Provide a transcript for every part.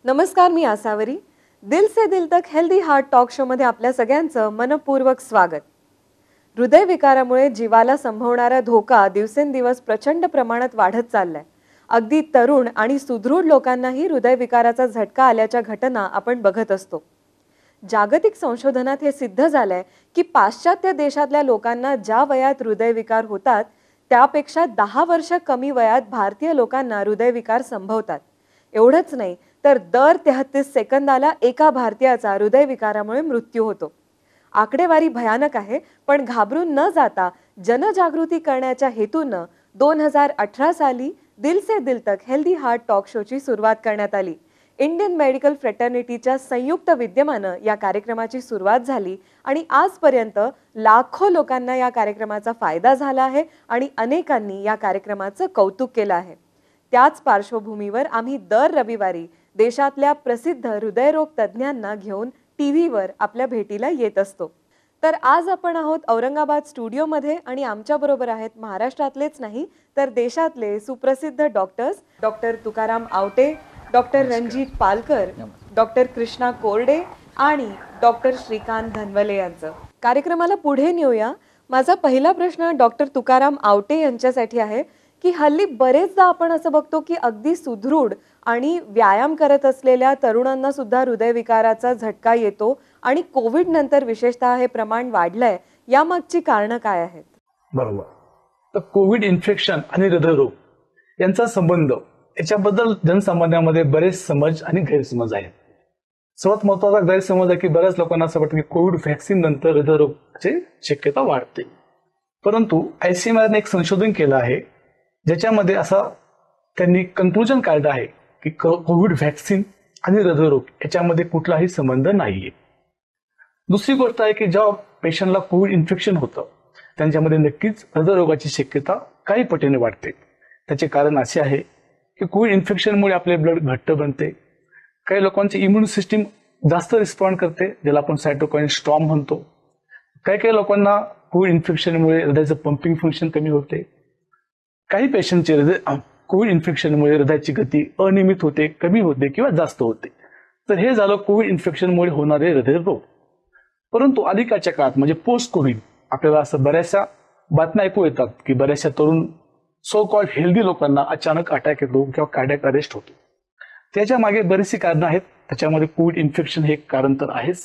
नमस्कार, मी आसावरी. दिल से दिल तक हेल्दी हार्ट टॉक शो मध्ये आपल्या सगळ्यांचं मनपूर्वक स्वागत. हृदयविकारामुळे जीवाला संभवणारा धोका दिवसेंदिवस प्रचंड प्रमाणात वाढत चाललाय. अगदी तरुण आणि सुदृढ लोकांनाही हृदयविकाराचा झटका आल्याच्या घटना आपण बघत असतो. जागतिक संशोधनात हे सिद्ध झालंय की पाश्चात्य देशातल्या लोकांना ज्या वयात हृदयविकार होतात त्यापेक्षा 10 वर्ष कमी वयात भारतीय लोकांना हृदयविकार संभवतात. एवढंच नाही तर दर 33 सेकंदाला एका भारतीयाचा हृदयविकारामुळे मृत्यू होतो. आकडेवारी भयानक आहे, पण घाबरून न जाता जनजागृती करण्याच्या हेतूनं 2018 साली दिल से दिल तक हेल्दी हार्ट टॉक शोची सुरुवात करण्यात आली. इंडियन मेडिकल फ्रेटर्निटीच्या संयुक्त विद्यमानं या कार्यक्रमाची सुरुवात झाली आणि आजपर्यंत लाखो लोकांना या कार्यक्रमाचा फायदा झाला आहे आणि अनेकांनी या कार्यक्रमाचं कौतुक केलं आहे. त्याच पार्श्वभूमीवर आम्ही दर रविवारी देशातल्या प्रसिद्ध हृदयरोग तज्ज्ञांना घेऊन टीव्हीवर आपल्या भेटीला येत असतो. तर आज आपण आहोत औरंगाबाद स्टुडिओमध्ये आणि आमच्याबरोबर आहेत महाराष्ट्रातलेच नाही तर देशातले सुप्रसिद्ध doctors doctor Tukaram Awate, doctor Ranjit Palkar, doctor Krishna कोरडे आणि डॉक्टर श्रीकांत धनवले यांचं. कार्यक्रमाला पुढे नेऊया. माझा पहिला प्रश्न डॉक्टर तुकाराम आवटे यांच्यासाठी आहे की हल्ली बरेचदा आपण असं बघतो की अगदी सुदृढ आणि व्यायाम करत असलेल्या तरुणांना सुद्धा हृदयविकाराचा झटका येतो आणि कोविड नंतर विशेषतः हे प्रमाण वाढलंय. यामागची कारणं काय आहेत? बरोबर. तर कोविड इन्फेक्शन आणि हृदयरोग यांचा संबंध याच्याबद्दल जनसामान्यामध्ये बरेच समज आणि गैरसमज आहेत. सर्वात महत्वाचा गैरसमज आहे की बऱ्याच लोकांना असं वाटतं की कोविड व्हॅक्सिन नंतर हृदयरोगाची शक्यता वाढते. परंतु ICMR ने एक संशोधन केलं आहे ज्याच्यामध्ये असा त्यांनी कन्क्लुजन काढलं आहे की कोविड व्हॅक्सिन आणि हृदयरोग याच्यामध्ये कुठलाही संबंध नाहीये. दुसरी गोष्ट आहे की जेव्हा पेशंटला कोविड इन्फेक्शन होतं त्यांच्यामध्ये नक्कीच हृदयरोगाची शक्यता काही पटीने वाढते. त्याचे कारण असे आहे की कोविड इन्फेक्शनमुळे आपले ब्लड घट्ट बनते, काही लोकांची इम्युन सिस्टीम जास्त रिस्पॉन्ड करते ज्याला आपण सायटोकाईन स्टॉर्म म्हणतो. काही लोकांना कोविड इन्फेक्शनमुळे हृदयाचं पंपिंग फंक्शन कमी होते. काही पेशंटचे कोविड इन्फेक्शनमुळे हृदयाची गती अनियमित होते, कमी होते किंवा जास्त होते. तर हे झालं कोविड इन्फेक्शनमुळे होणारे हृदयरोग. परंतु अलीकडच्या काळात म्हणजे पोस्ट कोविड आपल्याला असं बऱ्याचशा बातम्या ऐकू येतात की बऱ्याचशा तरुण सो कॉल्ड हेल्दी लोकांना अचानक अटॅक येतो किंवा कार्डियक अरेस्ट होतो. त्याच्या मागे बरीचशी कारणं आहेत. त्याच्यामध्ये कोविड इन्फेक्शन हे एक कारण तर आहेच,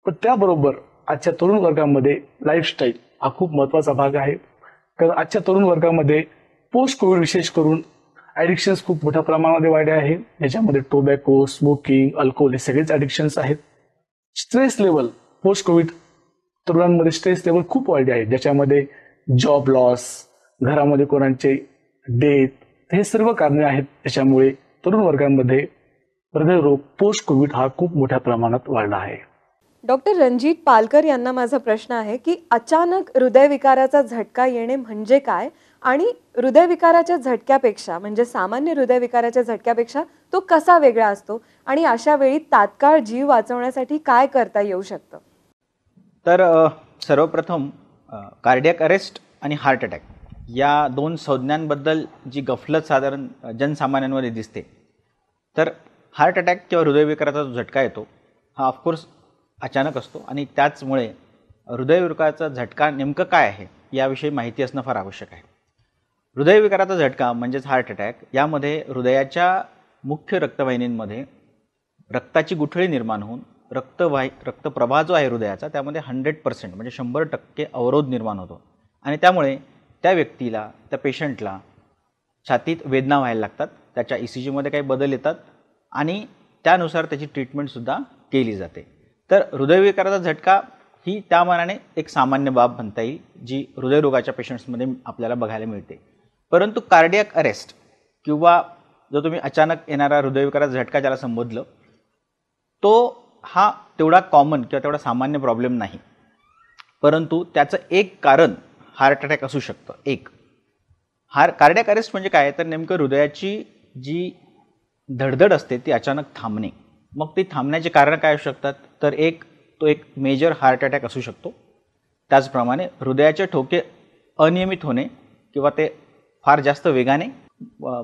पण त्याबरोबर आजच्या तरुण वर्गामध्ये लाईफस्टाईल हा खूप महत्वाचा भाग आहे. कारण आजच्या तरुण वर्गामध्ये पोस्ट कोविड विशेष करून ॲडिक्शन्स खूप मोठ्या प्रमाणामध्ये वाढले आहे. याच्यामध्ये टोबॅको, स्मोकिंग, अल्कोहोल हे सगळेच ॲडिक्शन्स आहेत. स्ट्रेस लेवल पोस्ट कोविड तरुणांमध्ये स्ट्रेस लेवल खूप वाढले आहे, ज्याच्यामध्ये जॉब लॉस, घरामध्ये कोणाचे डेथ हे सर्व कारणे आहेत. त्याच्यामुळे तरुण वर्गांमध्ये हृदयरोग पोस्ट कोविड हा खूप मोठ्या प्रमाणात वाढला आहे. डॉक्टर रणजीत पालकर यांना माझा प्रश्न आहे की अचानक हृदयविकाराचा झटका येणे म्हणजे काय आणि हृदयविकाराच्या झटक्यापेक्षा म्हणजे सामान्य हृदयविकाराच्या झटक्यापेक्षा तो कसा वेगळा असतो आणि अशा वेळी तात्काळ जीव वाचवण्यासाठी काय करता येऊ शकतं? तर सर्वप्रथम कार्डियक अरेस्ट आणि हार्ट अटॅक या दोन संज्ञांबद्दल जी गफलत साधारण जनसामान्यांमध्ये दिसते. तर हार्ट अटॅक किंवा हृदयविकाराचा जो झटका येतो हा ऑफकोर्स अचानक असतो आणि त्याचमुळे हृदयविकाराचा झटका नेमकं काय आहे याविषयी माहिती असणं फार आवश्यक आहे. हृदयविकाराचा झटका म्हणजेच हार्ट अटॅक यामध्ये हृदयाच्या मुख्य रक्तवाहिनींमध्ये रक्ताची गुठळी निर्माण होऊन रक्तप्रवाह जो आहे हृदयाचा त्यामध्ये 100% म्हणजे 100% अवरोध निर्माण होतो आणि त्यामुळे त्या व्यक्तीला, त्या पेशंटला छातीत वेदना व्हायला लागतात. त्याच्या ECGमध्ये काही बदल येतात आणि त्यानुसार त्याची ट्रीटमेंटसुद्धा केली जाते. तर हृदयविकाराचा झटका ही त्या मानाने एक सामान्य बाब म्हणता येईल जी हृदयरोगाच्या पेशंट्समध्ये आपल्याला बघायला मिळते. परंतु कार्डियक अरेस्ट किंवा जो तुम्ही अचानक येणारा हृदयविकाराचा झटका ज्याला संबोधलं तो हा तेवढा कॉमन किंवा तेवढा सामान्य प्रॉब्लेम नाही. परंतु त्याचं एक कारण हार्ट अटॅक असू शकतं. एक कार्डियक अरेस्ट म्हणजे काय तर नेमकं हृदयाची जी धडधड असते ती अचानक थांबणे. मग ती थांबण्याचे कारण काय असू शकतात तर तो एक मेजर हार्ट अटॅक असू शकतो. त्याचप्रमाणे हृदयाचे ठोके अनियमित होणे किंवा ते फार जास्त वेगाने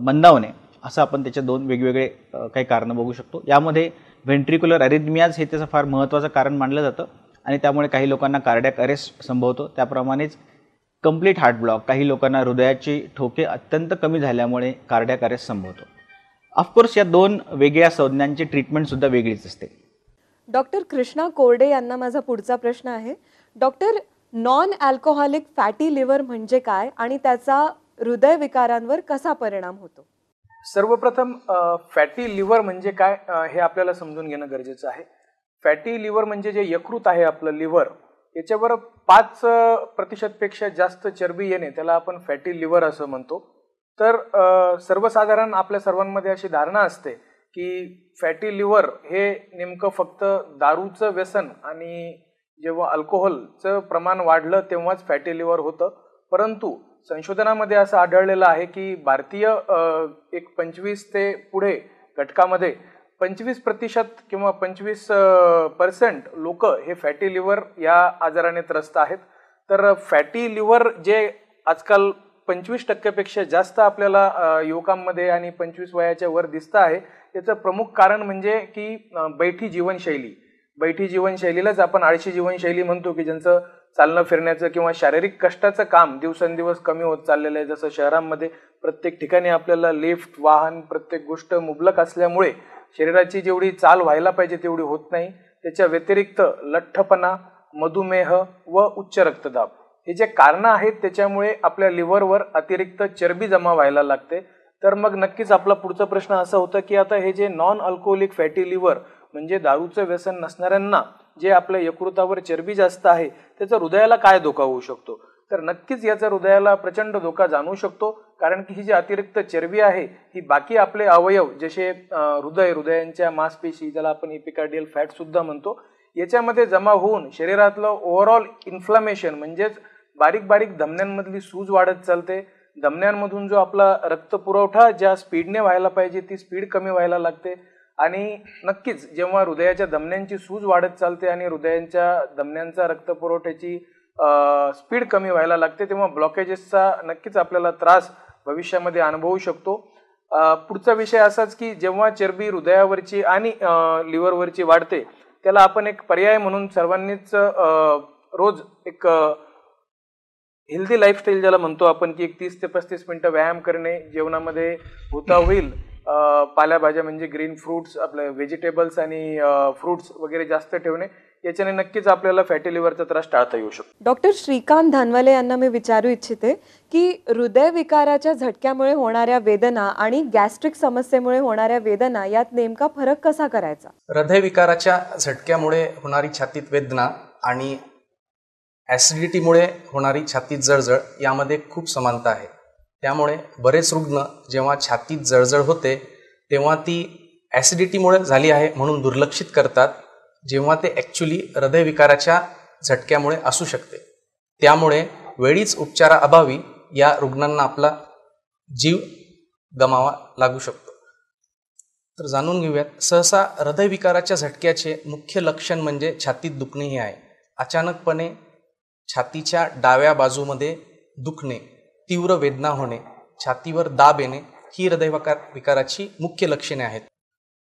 मंदावणे असं आपण त्याच्या दोन वेगवेगळे काही कारणं बघू शकतो. यामध्ये व्हेंट्रिक्युलर अरिथमियाज हे त्याचं फार महत्त्वाचं कारण मानलं जातं आणि त्यामुळे काही लोकांना कार्डियक अरेस्ट संभवतो. त्याप्रमाणेच कंप्लीट हार्ट ब्लॉक, काही लोकांना हृदयाची ठोके अत्यंत कमी झाल्यामुळे कार्डियक अरेस्ट संभवतो. ऑफकोर्स या दोन वेगळ्या संज्ञांची ट्रीटमेंटसुद्धा वेगळीच असते. डॉक्टर कृष्णा कोरडे यांना माझा पुढचा प्रश्न आहे. Doctor, non alcoholic fatty liver म्हणजे काय आणि त्याचा हृदयविकारांवर कसा परिणाम होतो? सर्वप्रथम फॅटी लिव्हर म्हणजे काय हे आपल्याला समजून घेणं गरजेचं आहे. फॅटी लिव्हर म्हणजे जे यकृत आहे आपलं लिव्हर, याच्यावर 5% पेक्षा जास्त चरबी येणे त्याला आपण फॅटी लिव्हर असं म्हणतो. तर सर्वसाधारण आपल्या सर्वांमध्ये अशी धारणा असते की फॅटी लिव्हर हे नेमकं फक्त दारूचं व्यसन आणि जेव्हा अल्कोहोलचं प्रमाण वाढलं तेव्हाच फॅटी लिव्हर होतं. परंतु संशोधनामध्ये असं आढळलेलं आहे की भारतीय एक 25 ते पुढे घटकामध्ये 25% किंवा 25% लोक हे फॅटी लिव्हर या आजाराने त्रस्त आहेत. तर फॅटी लिव्हर जे आजकाल 25% पेक्षा जास्त आपल्याला युवकांमध्ये आणि 25 वयाच्या वर दिसतं आहे, याचं प्रमुख कारण म्हणजे की बैठी जीवनशैली. बैठी जीवनशैलीलाच आपण आळशी जीवनशैली म्हणतो, की ज्यांचं चालणं फिरण्याचं किंवा शारीरिक कष्टाचं काम दिवसेंदिवस कमी होत चाललेलं आहे. जसं शहरांमध्ये प्रत्येक ठिकाणी आपल्याला लिफ्ट, वाहन, प्रत्येक गोष्ट मुबलक असल्यामुळे शरीराची जेवढी चाल व्हायला पाहिजे तेवढी होत नाही. त्याच्या व्यतिरिक्त लठ्ठपणा, मधुमेह व उच्च रक्तदाब हे जे कारणं आहेत त्याच्यामुळे आपल्या लिव्हरवर अतिरिक्त चरबी जमा व्हायला लागते. तर मग नक्कीच आपला पुढचा प्रश्न असा होता की आता हे जे नॉन अल्कोहोलिक फॅटी लिव्हर म्हणजे दारूचं व्यसन नसणाऱ्यांना जे आपल्या यकृतावर चरबी जास्त आहे त्याचा हृदयाला काय धोका होऊ शकतो? तर नक्कीच याचा हृदयाला प्रचंड धोका जाणवू शकतो. कारण की ही जी अतिरिक्त चरबी आहे ही बाकी आपले अवयव जसे हृदयांच्या मांसपेशी, ज्याला आपण एपिकार्डियल फॅट सुद्धा म्हणतो, याच्यामध्ये जमा होऊन शरीरातलं ओव्हरऑल इन्फ्लामेशन म्हणजेच बारीक बारीक धमन्यांमधली सूज वाढत चालते. धमन्यांमधून जो आपला रक्तपुरवठा ज्या स्पीडने व्हायला पाहिजे ती स्पीड कमी व्हायला लागते. आणि नक्कीच जेव्हा हृदयाच्या धमन्यांची सूज वाढत चालते आणि हृदयांच्या धमन्यांचा रक्तपुरवठ्याची स्पीड कमी व्हायला लागते तेव्हा ब्लॉकेजेसचा नक्कीच आपल्याला त्रास भविष्यामध्ये अनुभवू शकतो. पुढचा विषय असाच की जेव्हा चरबी हृदयावरची आणि लिव्हरवरची वाढते त्याला आपण एक पर्याय म्हणून सर्वांनीच रोज एक हेल्दी लाईफस्टाईल ज्याला म्हणतो आपण की एक 30 ते 35 मिनिटं व्यायाम करणे, जेवणामध्ये होता होईल पालेभाज्या म्हणजे ग्रीन फ्रूट्स, आपले व्हेजिटेबल्स आणि फ्रूट्स वगैरे जास्त ठेवणे, याच्याने नक्कीच आपल्याला फॅटी लिव्हरचा त्रास टाळता येऊ शकतो. डॉक्टर श्रीकांत धानवले यांना मी विचारू इच्छिते की हृदयविकाराच्या झटक्यामुळे होणाऱ्या वेदना आणि गॅस्ट्रिक समस्येमुळे होणाऱ्या वेदना यात नेमका फरक कसा करायचा? हृदयविकाराच्या झटक्यामुळे होणारी छातीत वेदना आणि ॲसिडिटीमुळे होणारी छातीत जळजळ यामध्ये खूप समानता आहे. त्यामुळे बरेच रुग्ण जेव्हा छातीत जळजळ होते तेव्हा ती ॲसिडिटीमुळे झाली आहे म्हणून दुर्लक्षित करतात, जेव्हा ते ॲक्च्युली हृदयविकाराच्या झटक्यामुळे असू शकते. त्यामुळे वेळीच उपचाराअभावी या रुग्णांना आपला जीव गमावा लागू शकतो. तर जाणून घेऊयात. सहसा हृदयविकाराच्या झटक्याचे मुख्य लक्षण म्हणजे छातीत दुखणे हे आहे. अचानकपणे छातीच्या डाव्या बाजूमध्ये दुखणे, तीव्र वेदना होणे, छातीवर दाब येणे ही हृदयविकाराची मुख्य लक्षणे आहेत.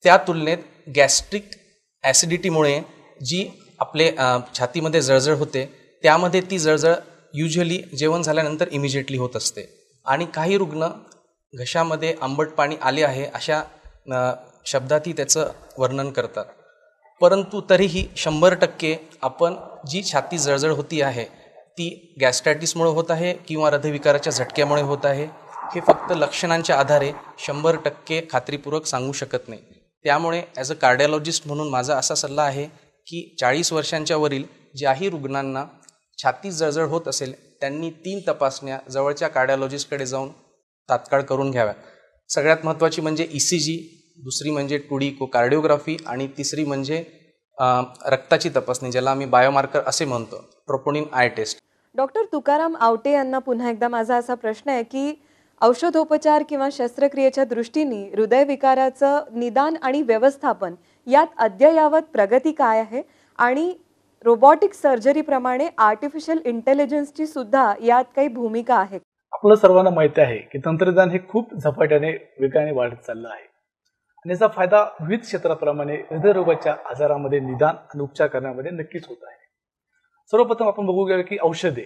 त्या तुलनेत गॅस्ट्रिक ॲसिडिटीमुळे जी आपले छातीमध्ये जळजळ होते त्यामध्ये ती जळजळ युजली जेवण झाल्यानंतर इमिजिएटली होत असते आणि काही रुग्ण घशामध्ये आंबट पाणी आले आहे अशा शब्दातही त्याचं वर्णन करतात. परंतु तरीही 100% आपण जी छाती जळजळ होती आहे ती गॅस्ट्रायटिसमुळे होत आहे किंवा हृदयविकाराच्या झटक्यामुळे होत आहे हे फक्त लक्षणांच्या आधारे 100% खात्रीपूर्वक सांगू शकत नाही. त्यामुळे ॲज अ कार्डिओलॉजिस्ट म्हणून माझा असा सल्ला आहे की 40 वर्षांच्या वरील ज्याही रुग्णांना छातीत जळजळ होत असेल त्यांनी 3 तपासण्या जवळच्या कार्डिओलॉजिस्टकडे जाऊन तात्काळ करून घ्याव्यात. सगळ्यात महत्त्वाची म्हणजे ECG, दुसरी म्हणजे 2D इकोकार्डिओग्राफी आणि तिसरी म्हणजे रक्ताची तपासणी ज्याला आम्ही बायोमार्कर असे म्हणतो, troponin I test. Doctor Tukaram Awate यांना पुन्हा एकदा माझा असा प्रश्न आहे की औषधोपचार किंवा शस्त्रक्रियेच्या दृष्टीने हृदयविकाराचं निदान आणि व्यवस्थापन यात अद्ययावत प्रगती काय आहे आणि रोबोटिक सर्जरीप्रमाणे आर्टिफिशियल इंटेलिजन्सची सुद्धा यात काही भूमिका आहे? आपलं सर्वांना माहिती आहे की तंत्रज्ञान हे खूप झपाट्याने वेगाने वाढत चाललं आहे आणि याचा फायदा विविध क्षेत्राप्रमाणे हृदयरोगाच्या आजारामध्ये निदान आणि उपचार करण्यामध्ये नक्कीच होत आहे. सर्वप्रथम आपण बघूया की औषधे.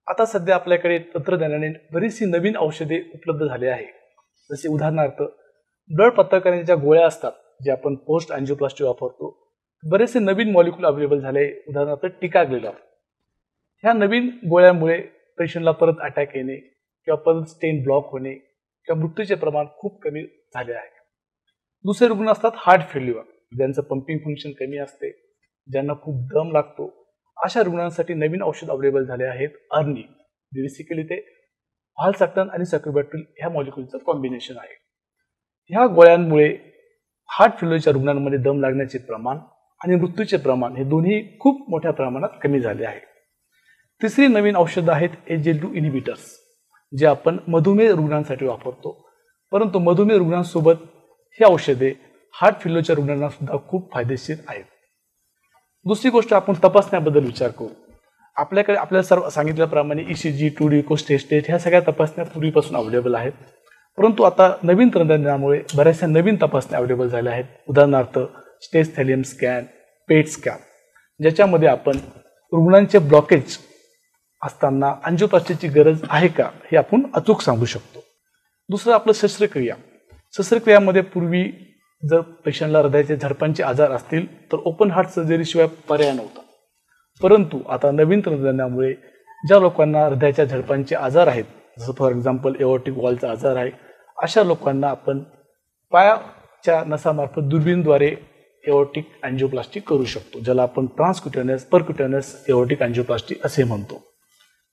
आता सध्या आपल्याकडे तंत्रज्ञानाने बरीचशी नवीन औषधे उपलब्ध झाली आहे. जसे उदाहरणार्थ ब्लड पतळ करण्याच्या गोळ्या असतात जे आपण पोस्ट अँजिओप्लास्टी वापरतो. बरेचसे नवीन मॉलिक्यूल अवेलेबल झाले. उदाहरणार्थ टिकाग्लेलॉन. ह्या नवीन गोळ्यामुळे पेशंटला परत अटॅक येणे किंवा परत स्टेन ब्लॉक होणे किंवा मृत्यूचे प्रमाण खूप कमी झाले आहे. दुसरे रुग्ण असतात हार्ट फेल्युअर, ज्यांचं पंपिंग फंक्शन कमी असते, ज्यांना खूप दम लागतो. अशा रुग्णांसाठी नवीन औषध अवेलेबल झाले आहेत अर्नी. बेसिकली ते व्हाल्सॅक्टन आणि सॅक्रोबॅक्टेरिल ह्या मॉलिक्यूलचं कॉम्बिनेशन आहे. ह्या गोळ्यांमुळे हार्ट फेल्युअरच्या रुग्णांमध्ये दम लागण्याचे प्रमाण आणि मृत्यूचे प्रमाण हे दोन्ही खूप मोठ्या प्रमाणात कमी झाले आहे. तिसरी नवीन औषधं आहेत SGLT2 इनिबिटर्स, जे आपण मधुमेह रुग्णांसाठी वापरतो. परंतु मधुमेह रुग्णांसोबत ही औषधे हार्ट फेल्युअरच्या रुग्णांना सुद्धा खूप फायदेशीर आहेत. दुसरी गोष्ट आपण तपासण्याबद्दल विचार करू. आपल्याकडे आपल्याला सर्व सांगितल्याप्रमाणे ECG, 2D स्ट्रेस टेस्ट ह्या सगळ्या तपासण्या पूर्वीपासून अवेलेबल आहेत. परंतु आता नवीन तंत्रज्ञानामुळे बऱ्याचशा नवीन तपासण्या अवेलेबल झाल्या आहेत. उदाहरणार्थ स्टेज थॅलियम स्कॅन, पेट स्कॅन, ज्याच्यामध्ये आपण रुग्णांचे ब्लॉकेज असताना अँजिओप्लास्टीची गरज आहे का हे आपण अचूक सांगू शकतो. दुसरं आपलं शस्त्रक्रिया. शस्त्रक्रियामध्ये पूर्वी जर पेशंटला हृदयाचे झडपांचे आजार असतील तर ओपन हार्ट सर्जरीशिवाय पर्याय नव्हता. परंतु आता नवीन तंत्रज्ञानामुळे ज्या लोकांना हृदयाच्या झडपांचे आजार आहेत, जसं फॉर एक्झाम्पल एओर्टिक वॉलचा आजार आहे, अशा लोकांना आपण पायाच्या नसामार्फत दुर्बीणद्वारे एओर्टिक अँजिओप्लास्टी करू शकतो, ज्याला आपण ट्रान्सक्युटेनस परक्युटेनस एओर्टिक अँजिओप्लास्टी असे म्हणतो.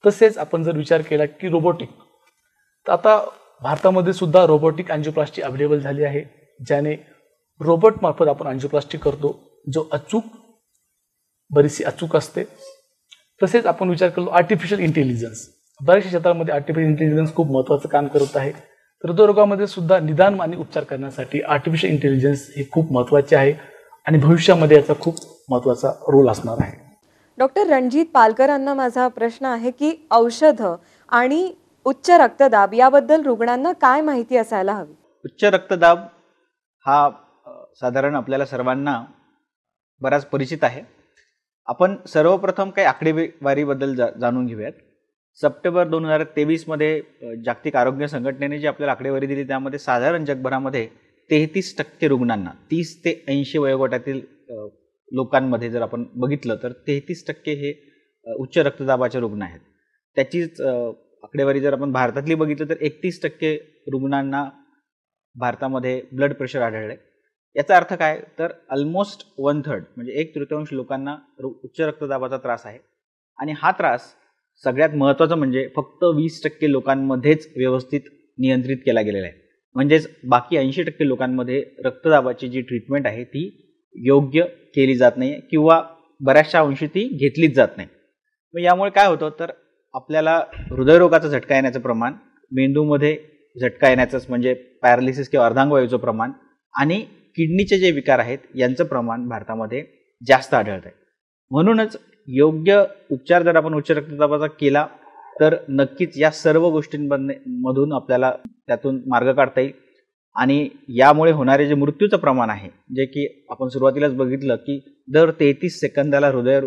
तसेच आपण जर विचार केला की रोबोटिक, तर आता भारतामध्ये सुद्धा रोबोटिक अँजिओप्लास्टी अवेलेबल झाली आहे, ज्याने रोबोट मार्फत आपण अँजिओप्लास्टी करतो, जो बरीचशी अचूक असते. तसेच आपण विचार केलो आर्टिफिशियल इंटेलिजन्स. बऱ्याचशा क्षेत्रामध्ये आर्टिफिशियल इंटेलिजन्स खूप महत्त्वाचं काम करत आहे. हृदयरोगामध्ये सुद्धा निदान आणि उपचार करण्यासाठी आर्टिफिशियल इंटेलिजन्स हे खूप महत्त्वाचे आहे आणि भविष्यामध्ये याचा खूप महत्त्वाचा रोल असणार आहे. डॉक्टर रणजित पालकरांना माझा प्रश्न आहे की औषधं आणि उच्च रक्तदाब याबद्दल रुग्णांना काय माहिती असायला हवी? उच्च रक्तदाब हा साधारण आपल्याला सर्वांना बराच परिचित आहे. आपण सर्वप्रथम काही आकडेवारीबद्दल जाणून घेऊयात. सप्टेंबर 2023 मध्ये जागतिक आरोग्य संघटनेने जी आपल्याला आकडेवारी दिली त्यामध्ये साधारण जगभरामध्ये 33% रुग्णांना, 30 ते 80 वयोगटातील लोकांमध्ये जर आपण बघितलं तर 33% हे उच्च रक्तदाबाचे रुग्ण आहेत. त्याचीच आकडेवारी जर आपण भारतातली बघितलं तर 31% रुग्णांना भारतामध्ये ब्लड प्रेशर आढळले. याचा अर्थ काय तर ऑलमोस्ट 1/3 म्हणजे 1/3 लोकांना उच्च रक्तदाबाचा त्रास आहे. आणि हा त्रास सगळ्यात महत्त्वाचं म्हणजे फक्त 20% लोकांमध्येच व्यवस्थित नियंत्रित केला गेलेला आहे. म्हणजेच बाकी 80% लोकांमध्ये रक्तदाबाची जी ट्रीटमेंट आहे ती योग्य केली जात नाही किंवा बऱ्याचशा अंशी ती घेतलीच जात नाही. मग यामुळे काय होतं तर आपल्याला हृदयरोगाचा झटका येण्याचं प्रमाण, मेंदूमध्ये झटका येण्याचंच म्हणजे पॅरालिसिस किंवा अर्धांगवायूचं प्रमाण आणि किडनीचे जे विकार आहेत यांचं प्रमाण भारतामध्ये जास्त आढळत आहे. म्हणूनच योग्य उपचार जर आपण उच्च रक्तदाबाचा केला तर नक्कीच या सर्व गोष्टींमधून आपल्याला त्यातून मार्ग काढता येईल. आणि यामुळे होणारे जे मृत्यूचं प्रमाण आहे, जे की आपण सुरुवातीलाच बघितलं की दर 33 सेकंदाला हृदय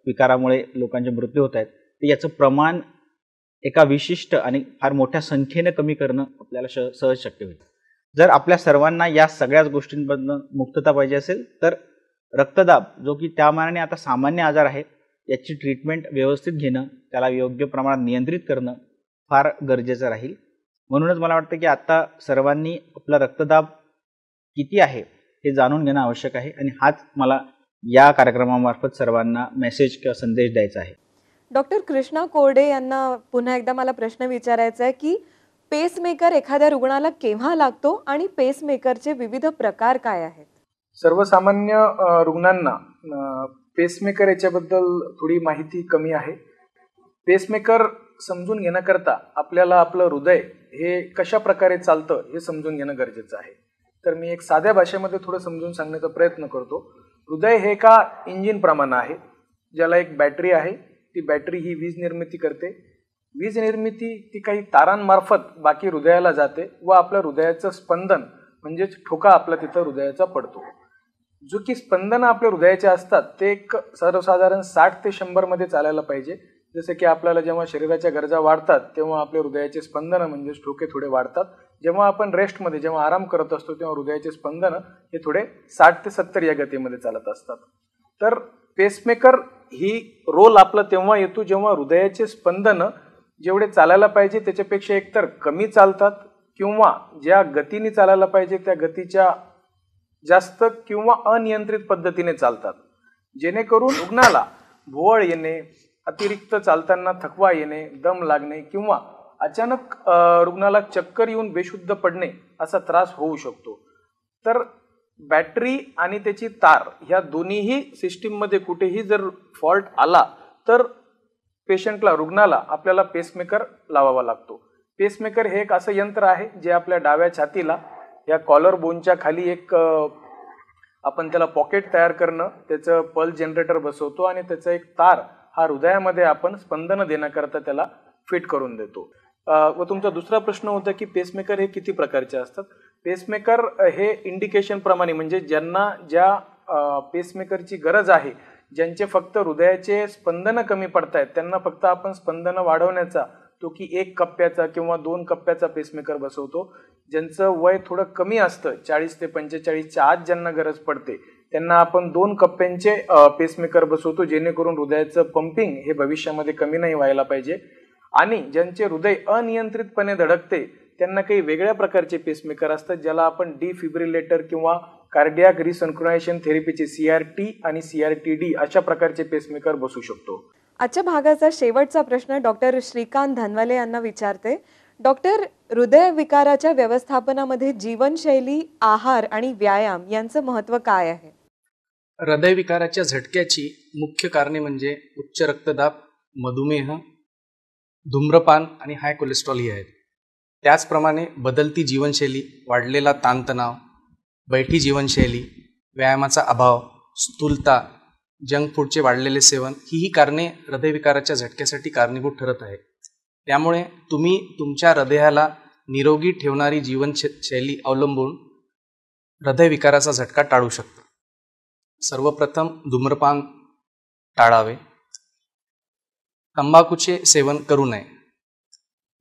विकारामुळे लोकांचे मृत्यू होत आहेत, तर याचं प्रमाण एका विशिष्ट आणि फार मोठ्या संख्येने कमी करणं आपल्याला सहज शक्य होईल. जर आपल्या सर्वांना या सगळ्याच गोष्टींमधनं मुक्तता पाहिजे असेल तर रक्तदाब, जो की त्या मानाने आता सामान्य आजार आहे, याची ट्रीटमेंट व्यवस्थित घेणं, त्याला योग्य प्रमाणात नियंत्रित करणं फार गरजेचं राहील. म्हणूनच मला वाटतं की आता सर्वांनी आपला रक्तदाब किती आहे हे जाणून घेणं आवश्यक आहे आणि हाच मला या कार्यक्रमामार्फत सर्वांना मेसेज किंवा संदेश द्यायचा आहे. डॉक्टर कृष्णा कोरडे यांना पुन्हा एकदा मला प्रश्न विचारायचा आहे की पेसमेकर एखाद्या रुग्णाला केव्हा लागतो आणि पेसमेकरचे विविध प्रकार काय आहेत? सर्वसामान्य रुग्णांना पेसमेकर याच्याबद्दल थोडी माहिती कमी आहे. पेसमेकर समजून घेण्याकरता आपल्याला आपलं हृदय हे कशा प्रकारे चालतं हे समजून घेणं गरजेचं आहे. तर मी एक साध्या भाषेमध्ये थोडं समजून सांगण्याचा प्रयत्न करतो. हृदय हे एका इंजिन प्रमाणे आहे, ज्याला एक बॅटरी आहे. ती बॅटरी ही वीज निर्मिती करते. वीज निर्मिती ती काही तारांमार्फत बाकी हृदयाला जाते व आपलं हृदयाचं स्पंदन म्हणजेच ठोका आपला तिथं हृदयाचा पडतो. जो की स्पंदनं आपल्या हृदयाचे असतात ते एक सर्वसाधारण 60 ते 100 मध्ये चालायला पाहिजे. जसं की आपल्याला जेव्हा शरीराच्या गरजा वाढतात तेव्हा आपल्या हृदयाचे स्पंदनं म्हणजेच ठोके थोडे वाढतात. जेव्हा आपण रेस्टमध्ये जेव्हा आराम करत असतो तेव्हा हृदयाचे स्पंदनं हे थोडे 60 ते 70 या गतीमध्ये चालत असतात. तर पेसमेकर ही रोल आपला तेव्हा येतो जेव्हा हृदयाचे स्पंदनं जेवढे चालायला पाहिजे त्याच्यापेक्षा एकतर कमी चालतात किंवा ज्या गतीने चालायला पाहिजे त्या गतीच्या जास्त किंवा अनियंत्रित पद्धतीने चालतात, जेणेकरून रुग्णाला भोवळ येणे, अतिरिक्त चालताना थकवा येणे, दम लागणे किंवा अचानक रुग्णाला चक्कर येऊन बेशुद्ध पडणे असा त्रास होऊ शकतो. तर बॅटरी आणि त्याची तार ह्या दोन्हीही सिस्टीममध्ये कुठेही जर फॉल्ट आला तर पेशंटला रुग्णाला आपल्याला पेसमेकर लावावा लागतो. पेसमेकर हे एक असं यंत्र आहे जे आपल्या डाव्या छातीला या कॉलर बोनच्या खाली एक आपण त्याला पॉकेट तयार करणं, त्याचं पल्स जनरेटर बसवतो आणि त्याचा एक तार हा हृदयामध्ये आपण स्पंदनं देण्याकरता त्याला फिट करून देतो. व तुमचा दुसरा प्रश्न होता की पेसमेकर हे किती प्रकारचे असतात. पेसमेकर हे इंडिकेशन प्रमाणे म्हणजे ज्यांना ज्या पेसमेकरची गरज आहे, ज्यांचे फक्त हृदयाचे स्पंदनं कमी पडतायत त्यांना फक्त आपण स्पंदनं वाढवण्याचा तो की 1 कप्प्याचा किंवा 2 कप्प्याचा पेसमेकर बसवतो. ज्यांचं वय थोडं कमी असतं 40 ते 45च्या आत ज्यांना गरज पडते त्यांना आपण 2 कप्प्यांचे पेसमेकर बसवतो, जेणेकरून हृदयाचं पंपिंग हे भविष्यामध्ये कमी नाही व्हायला पाहिजे. आणि ज्यांचे हृदय अनियंत्रितपणे धडकते त्यांना काही वेगळ्या प्रकारचे पेसमेकर असतात ज्याला आपण डिफिब्रिलेटर किंवा कार्डियाक रिसंक्रोनायझेशन थेरपीचे CRT आणि CRT-D अशा प्रकारचे पेसमेकर बसू शकतो. आजच्या भागाचा शेवटचा प्रश्न डॉक्टर श्रीकांत धनवाले यांना विचारते. डॉक्टर, हृदय विकाराच्या व्यवस्थापनामध्ये जीवनशैली, आहार आणि व्यायाम यांचं महत्त्व काय आहे? हृदयविकाराच्या झटक्याची मुख्य कारणे म्हणजे उच्च रक्तदाब, मधुमेह, धूम्रपान आणि हाय कोलेस्ट्रॉल ही आहेत. त्याचप्रमाणे बदलती जीवनशैली, वाढलेला ताणतणाव, बैठी जीवनशैली, व्यायामाचा अभाव, स्थूलता, जंक फूडचे वाढलेले सेवन ही कारणे हृदयविकाराच्या झटक्यासाठी कारणीभूत ठरत आहेत. त्यामुळे तुम्ही तुमच्या हृदयाला निरोगी ठेवणारी जीवनशैली अवलंबून हृदयविकाराचा झटका टाळू शकता. सर्वप्रथम धूम्रपान टाळावे. तंबाखूचे सेवन करू नये.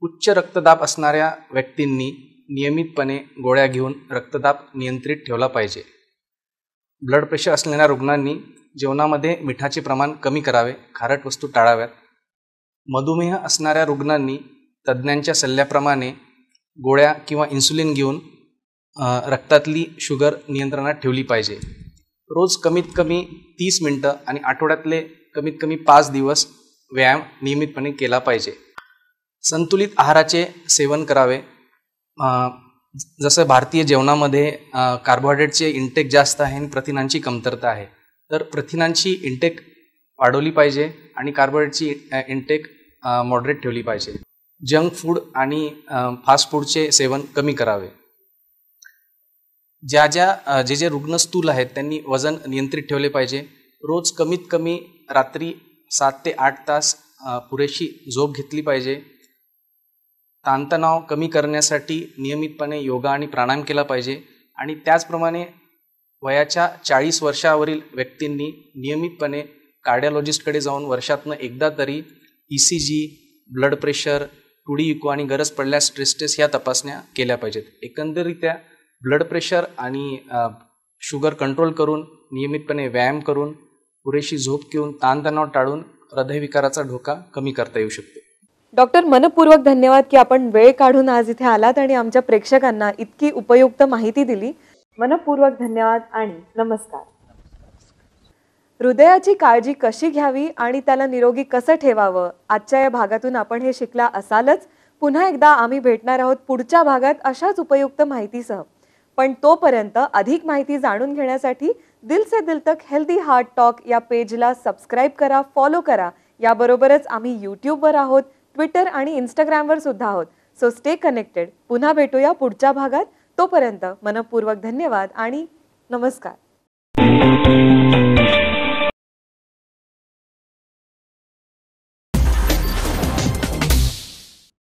उच्च रक्तदाब असणाऱ्या व्यक्तींनी नियमितपणे गोळ्या घेऊन रक्तदाब नियंत्रित ठेवला पाहिजे. ब्लड प्रेशर असलेल्या रुग्णांनी जेवणामध्ये मिठाचे प्रमाण कमी करावे, खारट वस्तू टाळाव्यात. मधुमेह असणाऱ्या रुग्णांनी तज्ज्ञांच्या सल्ल्याप्रमाणे गोळ्या किंवा इन्सुलिन घेऊन रक्तातली शुगर नियंत्रणात ठेवली पाहिजे. रोज कमीत कमी 30 मिनटं आणि आठवड्यातले कमीत कमी 5 दिवस व्यायाम नियमितपणे केला पाहिजे. संतुलित आहाराचे सेवन करावे. जसं भारतीय जेवणामध्ये कार्बोहायड्रेटचे इंटेक जास्त आहे आणि प्रथिनांची कमतरता आहे, तर प्रथिनांची इंटेक वाढवली पाहिजे आणि कार्बोहायड्रेटची इंटेक मॉडरेट ठेवली पाहिजे. जंक फूड आणि फास्ट फूडचे सेवन कमी करावे. जे रुग्ण स्थूल आहेत त्यांनी वजन नियंत्रित ठेवले पाहिजे. रोज कमीत कमी रात्री 7 ते 8 तास पुरेशी झोप घेतली पाहिजे. ताणतणाव कमी करण्यासाठी नियमितपणे योगा आणि प्राणायाम केला पाहिजे. आणि त्याचप्रमाणे वयाच्या 40 वर्षावरील व्यक्तींनी नियमितपणे कार्डिओलॉजिस्टकडे जाऊन वर्षातनं एकदा तरी ECG, blood pressure, 2D eco आणि गरज पडल्यास स्ट्रेस टेस्ट ह्या तपासण्या केल्या पाहिजेत. एकंदरीत्या ब्लड प्रेशर आणि शुगर कंट्रोल करून, नियमितपणे व्यायाम करून, पुरेशी झोप घेऊन, ताणतणाव टाळून हृदयविकाराचा धोका कमी करता येऊ शकतो. डॉक्टर, मनपूर्वक धन्यवाद की आपण वेळ काढून आज इथे आलात आणि आमच्या प्रेक्षकांना इतकी उपयुक्त माहिती दिली. मनपूर्वक धन्यवाद आणि नमस्कार. हृदयाची काळजी कशी घ्यावी आणि त्याला निरोगी कसं ठेवावं, आजच्या या भागातून आपण हे शिकला असालच. पुन्हा एकदा आम्ही भेटणार आहोत पुढच्या भागात अशाच उपयुक्त माहितीसह. पण तोपर्यंत अधिक माहिती जाणून घेण्यासाठी दिल से दिल तक हेल्दी हार्ट टॉक या पेजला सबस्क्राईब करा, फॉलो करा. याबरोबरच आम्ही यूट्यूबवर आहोत, ट्विटर आणि इंस्टाग्रामवर सुद्धा आहोत. So stay connected. पुन्हा भेटूया पुढच्या भागात. तोपर्यंत मनपूर्वक धन्यवाद आणि नमस्कार.